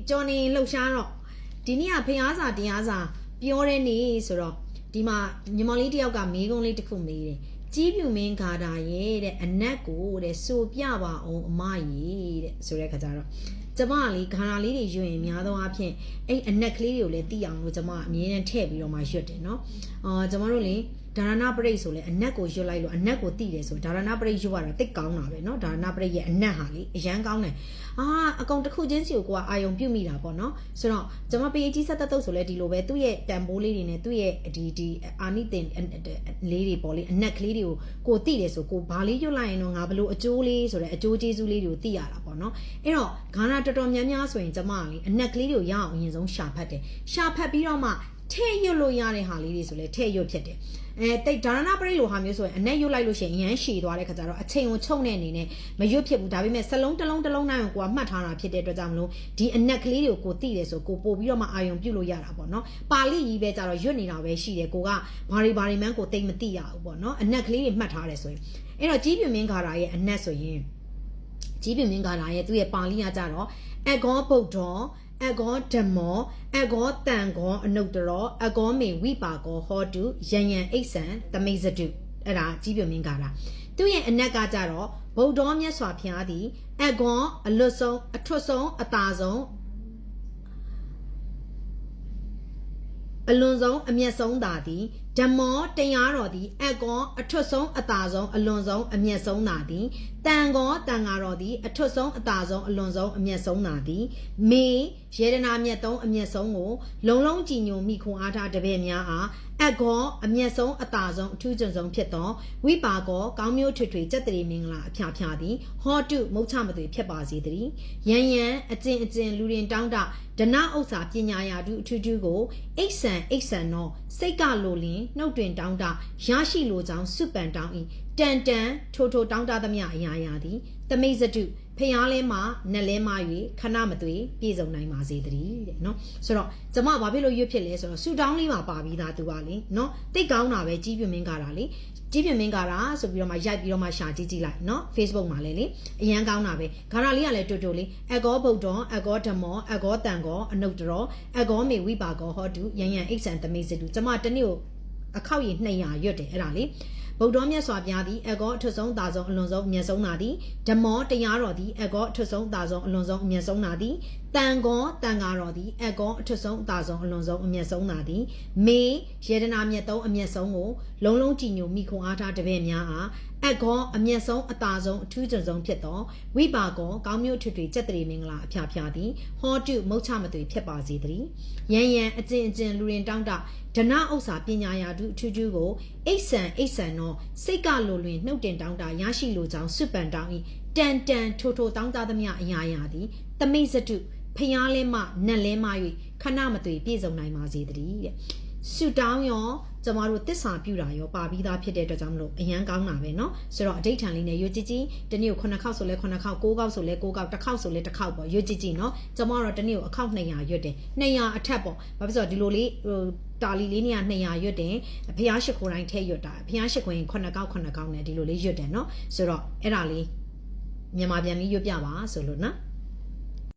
Johnny လှုပ်ရှားတော့ဒီနေ့ကဖျားစာတရားစာပြောတဲ့နေ့ဆိုတော့ဒီမှာညီမလေးတယောက်ကမေးခွန်းလေးတစ်ခုမေးတယ်ကြီးပြူမင်းဂါတာရဲ့တဲ့အနက်ကိုတဲ့စိုးပြပါအောင်အမကြီးတဲ့ဆိုတဲ့ခါကျတော့ကျမလေးဂါတာလေးတွေရွရင်များသောအားဖြင့်အဲ့အနက်ကလေးတွေကိုလည်းသိအောင်လို့ကျမအမြဲတမ်းထည့်ပြီးတော့မှရွတ်တယ်နော်ကျမတို့လေဒါရဏပရိတ်ဆိုလဲအနက်ကိုရွတ်လိုက်လို့အနက်ကိုတိတယ်ဆိုဒါရဏပရိတ်ရွတ်ရတာတိတ်ကောင်းတာပဲเนาะဒါရဏပရိတ်ရဲ့အနက်ဟာလေအရန်ကောင်းတယ်အကောင်တစ်ခုချင်းစီကိုကိုကအာယုံပြုတ်မိတာပေါ့เนาะဆိုတော့ကျွန်မ PhD ဆက်တက်တော့ဆိုလဲဒီလိုပဲသူ့ရဲ့တန်ဖိုးလေးတွေနဲ့သူ့ရဲ့ဒီအာနိသင်လေးတွေပေါ့လေအနက်ကလေးတွေကိုတိတယ်ဆိုကိုဘာလေးရွတ်လိုက်ရင်တော့ငါဘလို့အကျိုးလေးဆိုတဲ့အကျိုးကျေးဇူးလေးတွေကိုသိရတာပေါ့เนาะအဲ့တော့ဂါနာတော်တော်များများဆိုရင်ကျွန်မလေအနက်ကလေးတွေကိုရအောင်အရင်ဆုံးရှာဖတ်တယ်ရှာဖတ်ပြီးတော့မှထဲ့ရွတ်လို့ရတဲ့ဟာလေးတွေဆိုလဲထဲ့ရွတ်ဖြစ်တယ်တိတ်ဒါရဏပရိတ်လိုဟာမျိုးဆိုရင်အနက်ရွတ်လိုက်လို့ရှိရင်ရမ်းရှည်သွားတဲ့ခါကျတော့အချိန်ကိုချုပ်နေအနေနဲ့မရွတ်ဖြစ်ဘူးဒါပေမဲ့စလုံးတစ်လုံးနိုင်ကိုကိုကမှတ်ထားတာဖြစ်တဲ့အတွက်ကြောင့်မလို့ဒီအနက်ကလေးတွေကိုကိုသိတယ်ဆိုကိုပို့ပြီးတော့မှအာယုံပြုတ်လို့ရတာပေါ့နော်ပါဠိကြီးပဲကြတော့ရွတ်နေတာပဲရှိတယ်ကိုကဘာတွေမှန်းကိုသိမသိရဘူးပေါ့နော်အနက်ကလေးတွေမှတ်ထားတယ်ဆိုရင်အဲ့တော့ကြီးပြင်းမင်းဂါရာရဲ့အနက်ဆိုရင်ကြီးပြင်းမင်းဂါရာရဲ့သူ့ရဲ့ပါဠိကကြတော့အဂောဗုဒ္ဓောအဂောဓမ္မောအဂောတန်ဂောအနုတ္တရောအဂောမေဝိပါကောဟောတုယံအိဋ္ဌံသမိဇတုအဲ့ဒါကြီးပြမင်းကားတာသူ့ရဲ့အနက်ကကြတော့ဗုဒ္ဓောမြတ်စွာဘုရားသည်အဂောအလွတ်ဆုံးအထွတ်ဆုံးအသာဆုံးအလွန်ဆုံးအမျက်ဆုံးသာသည်ဓမ္မောတရားတော်သည်အကောအထွတ်ဆုံးအသာဆုံးအလွန်ဆုံးအမျက်ဆုံးသာသည်တန်ကောတန်ဃာတော်သည်အထွတ်ဆုံးအသာဆုံးအလွန်ဆုံးအမျက်ဆုံးသာသည်မေယေရနာမြတ်သုံးအမျက်ဆုံးကိုလုံလုံးကြည်ညိုမိခွန်အားထားတပည့်များအားအကောအမျက်ဆုံးအသာဆုံးအထူးကျွန်းဆုံးဖြစ်သောဝိပါကောကောင်းမျိုးထွေထွေစက်တရီမင်္ဂလာအဖျားဖျားသည်ဟောတုမုတ်ချမသွေဖြစ်ပါစေတည်းယံအကျင်လူရင်တောင်းတဒနာဥစ္စာပညာရာတုအထူးထူးကိုအိဆန်သောစိတ်ကလိုလင်နှုတ်တွင်တောင်းတရရှိလိုကြောင်းစုပန်တောင်း၏တန်ထိုတောင်းတသမျှအရာရာသည်သမိဇတုဖျားလဲမှနက်လဲမှ၍ခဏမသွေပြေဆုံးနိုင်ပါစေတည်းတဲ့နော်ဆိုတော့ကျမဘာဖြစ်လို့ရွတ်ဖြစ်လဲဆိုတော့ဆူတောင်းလေးမှာပါပြီးသားသူကလေနော်တိတ်ကောင်းတာပဲကြီးပြမင်းကားတာလေကြီးပြမင်းကားတာဆိုပြီးတော့မှရိုက်ပြီးတော့မှရှာကြည့်လိုက်နော် Facebook မှာလည်းလေအရန်ကောင်းတာပဲဂါရာလေးကလည်းတူလေးအဂောဗုဒ္ဓောအဂောဓမ္မောအဂောတန်ကောအနုတ္တရောအဂောမေဝိပါကောဟောတုယံအိဋ္ဌံသမိဇတုကျမတနေ့ကိုအခောက်ရည်200ရွတ်တယ်အဲ့ဒါလေဗုဒ္ဓမြတ်စွာဘုရားသည်အကောအထွတ်ဆုံးသာဆုံးအလွန်ဆုံးအမြတ်ဆုံးသာသည်ဓမ္မောတရားတော်သည်အကောအထွတ်ဆုံးသာဆုံးအလွန်ဆုံးအမြတ်ဆုံးသာသည်တန်ဃာတော်သည်အကောအထွတ်ဆုံးသာဆုံးအလွန်ဆုံးအမြတ်ဆုံးသာသည်မေယေဒနာမြတ်သုံးအမြတ်ဆုံးကိုလုံးလုံးကြည်ညိုမိခွန်အားထားတပည့်များအားအကောအမြတ်ဆုံးအသာဆုံးအထူးကျွန်းဆုံးဖြစ်သောဝိပါကောကောင်းမျိုးထွေထွေစက်တရီမင်္ဂလာအဖျားဖျားသည်ဟောတုမုတ်ချမသွေဖြစ်ပါစေတည်းယံအကျင်လူရင်တောင်းတဒနာဥစ္စာပညာရာတုအထူးထူးကိုအိဆန်သောစိတ်ကလိုလွင်နှုတ်တင်တောင်းတရရှိလိုကြောင်းစွပန်တောင်း၏တန်ထိုတောင်းတသမျှအရာရာသည်သမိဇတုဖျားလဲမှနက်လဲမှ၍ခဏမသွေပြေဆုံးနိုင်ပါစေတည်းတဲ့ဆုတောင်းရောကျမတို့တစ္ဆာပြုတာရောပါပြီးသားဖြစ်တဲ့အတွက်ကြောင့်မလို့အရန်ကောင်းတာပဲเนาะဆိုတော့အဋ္ဌံလေးနဲ့ရွတ်ကြည့်ကြည့်တနေ့ကို9ခေါက်ဆိုလဲ9ခေါက်9ခေါက်ဆိုလဲ9ခေါက်တစ်ခေါက်ဆိုလဲတစ်ခေါက်ပေါ့ရွတ်ကြည့်ကြည့်เนาะကျမတို့တနေ့ကိုအခေါက်200ရွတ်တယ်200အထက်ပေါ့ဘာဖြစ်လို့ဒီလိုလေးတာလီလေးနေရ200ရွတ်တယ်ဘုရားရှိခိုးတိုင်းထဲရွတ်တာဘုရားရှိခိုးရင်9ခေါက်နဲ့ဒီလိုလေးရွတ်တယ်เนาะဆိုတော့အဲ့ဒါလေးမြန်မာပြန်ပြီးရွတ်ပြပါဆိုလို့နော်